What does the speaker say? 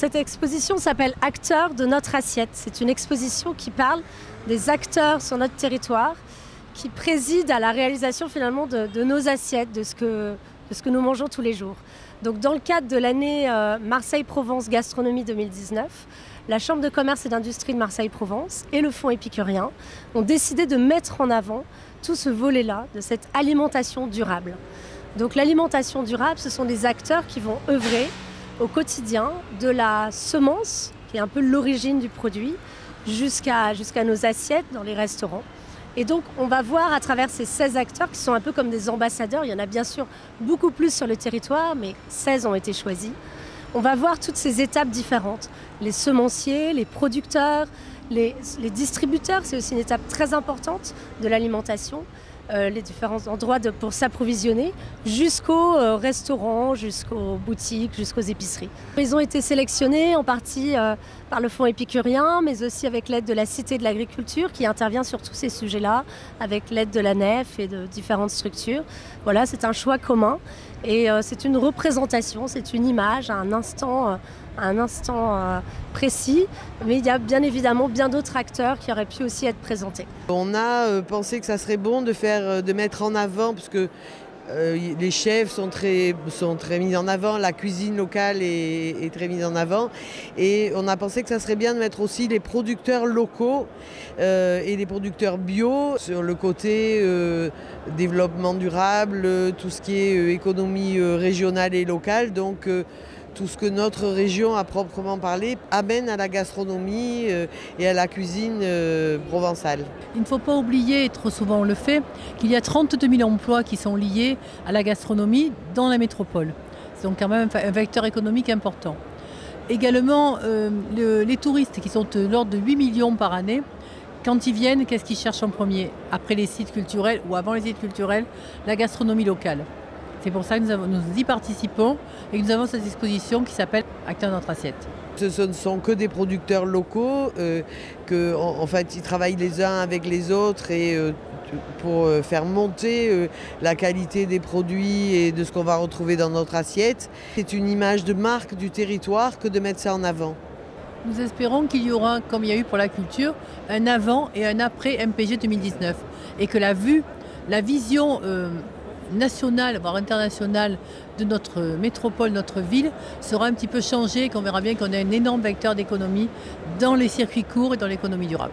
Cette exposition s'appelle « Acteurs de notre assiette ». C'est une exposition qui parle des acteurs sur notre territoire, qui président à la réalisation finalement de nos assiettes, de ce que nous mangeons tous les jours. Donc dans le cadre de l'année Marseille-Provence Gastronomie 2019, la Chambre de commerce et d'industrie de Marseille-Provence et le Fonds épicurien ont décidé de mettre en avant tout ce volet-là de cette alimentation durable. Donc l'alimentation durable, ce sont des acteurs qui vont œuvrer au quotidien de la semence, qui est un peu l'origine du produit, jusqu'à nos assiettes dans les restaurants. Et donc on va voir à travers ces 16 acteurs qui sont un peu comme des ambassadeurs, il y en a bien sûr beaucoup plus sur le territoire, mais 16 ont été choisis. On va voir toutes ces étapes différentes, les semenciers, les producteurs, les distributeurs, c'est aussi une étape très importante de l'alimentation, les différents endroits pour s'approvisionner, jusqu'aux restaurants, jusqu'aux boutiques, jusqu'aux épiceries. Ils ont été sélectionnés en partie par le Fonds épicurien, mais aussi avec l'aide de la Cité de l'Agriculture qui intervient sur tous ces sujets-là, avec l'aide de la NEF et de différentes structures. Voilà, c'est un choix commun et c'est une représentation, c'est une image à un instant précis, mais il y a bien évidemment bien d'autres acteurs qui auraient pu aussi être présentés. On a pensé que ça serait bon de mettre en avant, parce que les chefs sont très mis en avant, la cuisine locale est très mise en avant, et on a pensé que ça serait bien de mettre aussi les producteurs locaux et les producteurs bio sur le côté développement durable, tout ce qui est économie régionale et locale. Donc tout ce que notre région à proprement parler amène à la gastronomie et à la cuisine provençale. Il ne faut pas oublier, et trop souvent on le fait, qu'il y a 32 000 emplois qui sont liés à la gastronomie dans la métropole. C'est donc quand même un vecteur économique important. Également, les touristes qui sont de l'ordre de 8 millions par année, quand ils viennent, qu'est-ce qu'ils cherchent en premier? Après les sites culturels ou avant les sites culturels, la gastronomie locale. C'est pour ça que nous y participons et que nous avons cette exposition qui s'appelle « Acteurs de notre assiette ». Ce ne sont que des producteurs locaux, en fait ils travaillent les uns avec les autres et pour faire monter la qualité des produits et de ce qu'on va retrouver dans notre assiette. C'est une image de marque du territoire que de mettre ça en avant. Nous espérons qu'il y aura, comme il y a eu pour la culture, un avant et un après MPG 2019 et que la vision nationale, voire internationale de notre métropole, notre ville, sera un petit peu changée et qu'on verra bien qu'on a un énorme vecteur d'économie dans les circuits courts et dans l'économie durable.